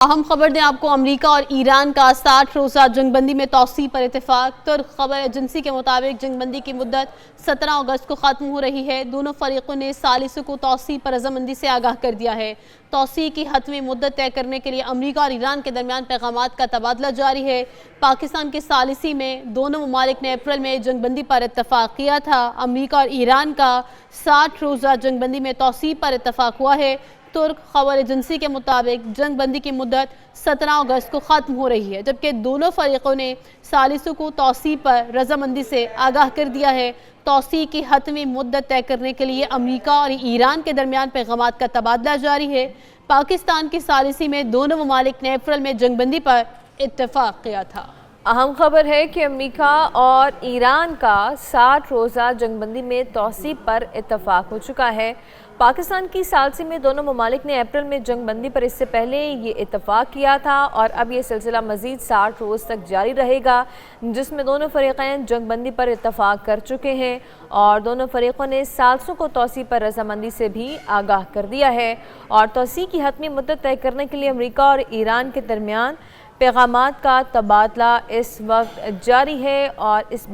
اہم خبر دیں آپ کو، امریکہ اور ایران کا 60 روزہ جنگ بندی میں توسیع پر اتفاق۔ ترک خبر ایجنسی کے مطابق جنگ بندی کی مدت 17 اگست کو ختم ہو رہی ہے۔ دونوں فریقوں نے ثالثوں کو توسیع پر رضامندی سے آگاہ کر دیا ہے۔ توسیع کی حتمی مدت طے کرنے کے لیے امریکہ اور ایران کے درمیان پیغامات کا تبادلہ جاری ہے۔ پاکستان کے ثالثی میں دونوں ممالک نے اپریل میں جنگ بندی پر اتفاق کیا تھا۔ امریکہ اور ایران کا 60 روزہ جنگ بندی میں توسیع پر اتفاق ہوا ہے۔ ترک خبر ایجنسی کے مطابق جنگ بندی کی مدت 17 اگست کو ختم ہو رہی ہے، جبکہ دونوں فریقوں نے ثالثوں کو توسیع پر رضامندی سے آگاہ کر دیا ہے۔ توسیع کی حتمی مدت طے کرنے کے لیے امریکہ اور ایران کے درمیان پیغامات کا تبادلہ جاری ہے۔ پاکستان کی ثالثی میں دونوں ممالک نے اپریل میں جنگ بندی پر اتفاق کیا تھا۔ اہم خبر ہے کہ امریکہ اور ایران کا 60 روزہ جنگ بندی میں توسیع پر اتفاق ہو چکا ہے۔ پاکستان کی ثالثی میں دونوں ممالک نے اپریل میں جنگ بندی پر اس سے پہلے یہ اتفاق کیا تھا اور اب یہ سلسلہ مزید 60 روز تک جاری رہے گا، جس میں دونوں فریقین جنگ بندی پر اتفاق کر چکے ہیں اور دونوں فریقوں نے ثالثوں کو توسیع پر رضامندی سے بھی آگاہ کر دیا ہے۔ اور توسیع کی حتمی مدت طے کرنے کے لیے امریکہ اور ایران کے درمیان پیغامات کا تبادلہ اس وقت جاری ہے اور اس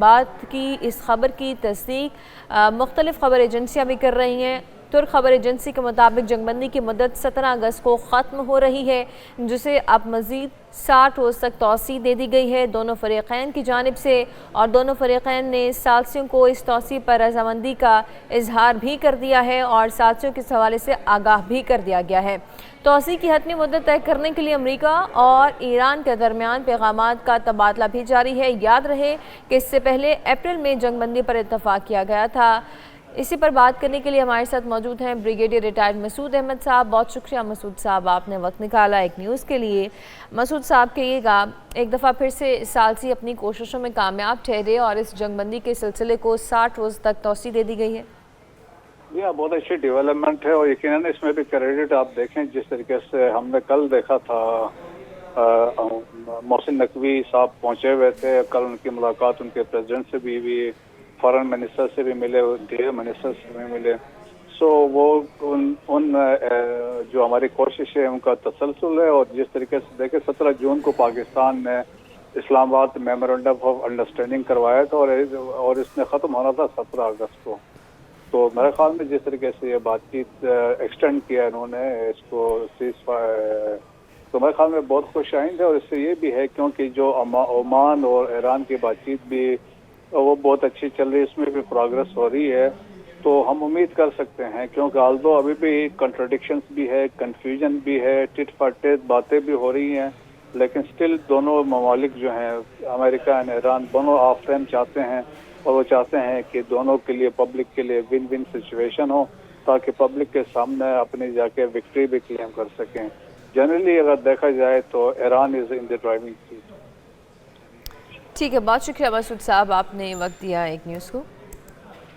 خبر کی تصدیق مختلف خبر ایجنسیاں بھی کر رہی ہیں۔ ترک خبر ایجنسی کے مطابق جنگ بندی کی مدت 17 اگست کو ختم ہو رہی ہے، جسے اب مزید 60 روز تک توسیع دے دی گئی ہے دونوں فریقین کی جانب سے، اور دونوں فریقین نے ثالثیوں کو اس توسیع پر رضامندی کا اظہار بھی کر دیا ہے اور ثالثیوں کے حوالے سے آگاہ بھی کر دیا گیا ہے۔ توسیع کی حتمی مدت طے کرنے کے لیے امریکہ اور ایران کے درمیان پیغامات کا تبادلہ بھی جاری ہے۔ یاد رہے کہ اس سے پہلے اپریل میں جنگ بندی پر اتفاق کیا گیا تھا۔ اسی پر بات کرنے کے لیے ہمارے ساتھ موجود ہیں بریگیڈیئر ریٹائرڈ مسعود احمد صاحب۔ بہت شکریہ مسعود صاحب، آپ نے وقت نکالا ایک نیوز کے لیے۔ مسعود صاحب کہیے گا، ایک دفعہ پھر سے ثالثی اپنی کوششوں میں کامیاب ٹھہرے اور اس جنگ بندی کے سلسلے کو 60 روز تک توسیع دے دی گئی ہے۔ بہت اچھی ڈیولپمنٹ ہے اور یقیناً اس میں بھی کریڈٹ آپ دیکھیں جس طریقے سے ہم نے کل دیکھا تھا محسن نقوی صاحب پہنچے ہوئے تھے، کل ان کی ملاقات ان کے پریزیڈنٹ سے بھی ہوئی، فارن منسٹر سے بھی ملے، انٹیریئر منسٹر سے بھی ملے۔ وہ ان جو ہماری کوشش ہے ان کا تسلسل ہے، اور جس طریقے سے دیکھیں 17 جون کو پاکستان نے اسلام آباد میمورنڈم آف انڈرسٹینڈنگ کروایا تھا اور اس نے ختم ہونا تھا 17 اگست کو۔ تو میرے خیال میں جس طریقے سے یہ بات چیت ایکسٹینڈ کیا انہوں نے اس کو تو میرے خیال میں بہت خوش آئند ہے، اور اس سے یہ بھی ہے کیونکہ جو عمان اور ایران کی بات چیت بھی وہ بہت اچھی چل رہی ہے، اس میں بھی پروگرس ہو رہی ہے، تو ہم امید کر سکتے ہیں کیونکہ آلدو ابھی بھی کنٹراڈکشنز بھی ہے، کنفیوژن بھی ہے، ٹٹ فار ٹیٹ باتیں بھی ہو رہی ہیں، لیکن سٹل دونوں ممالک جو ہیں امریکہ اور ایران دونوں آف فریم چاہتے ہیں، اور وہ چاہتے ہیں کہ دونوں کے لیے پبلک کے لیے ون ون سچویشن ہو تاکہ پبلک کے سامنے اپنی جا کے وکٹری بھی کلیم کر سکیں۔ جنرلی اگر دیکھا جائے تو ایران از ان دی ڈرائیونگ سیٹ۔ ٹھیک ہے، بہت شکریہ مسعود صاحب، آپ نے وقت دیا ایک نیوز کو۔